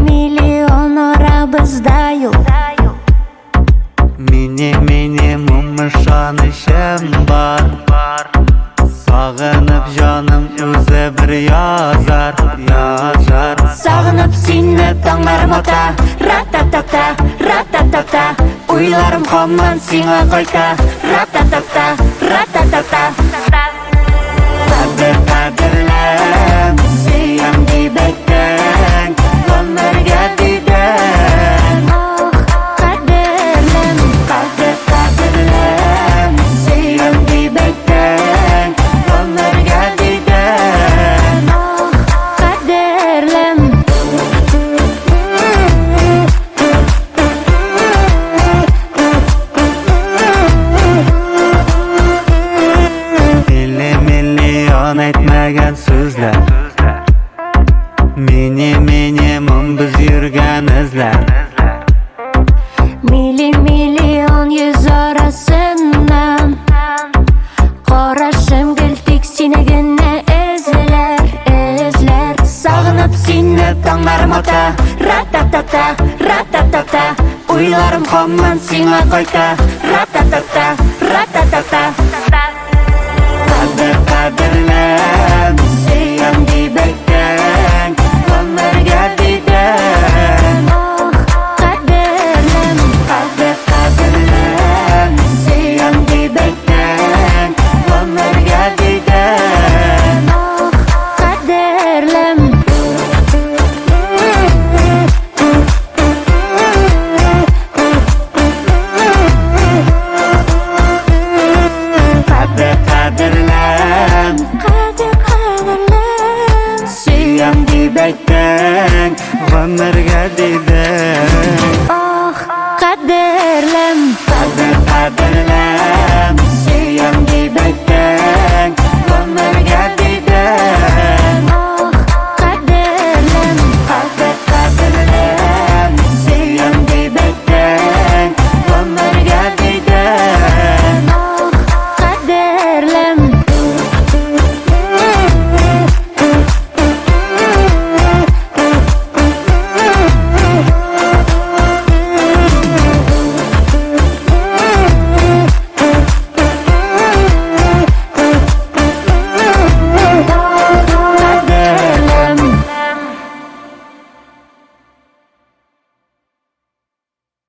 million ora bizda yo'q. Minimum ishonishim bor. Sog'inib jonim o'zi bir yozar. Sog'inib seni tonglarim ota, ratatata, ratatata. O'ylarim hamon senga qayta, ratatata, ratatata. Qadrlam, sevgi bekdan, umrga didan. Oh, qadrlam, Qadrlam, sevgi bekdan, umrga didan. oh, qadrlam. Million aytmagan so'zlar, minimum biz yurgan izlar. Million yuz orasidan qarashim giltik senigina izlar. Sog'inib seni tonglarim ota, ratatata, ratatata. O'ylarim hamon senga qayta, ratatata, ratatata. Qadrlam, sevgi bekdan, umrga didan. Oh, qadrlam, Qadrlam, sevgi bekdan, umrga didan. oh, qadrlam. Qadrlam, Qadrlam. sevgi bekdan, umrga didan.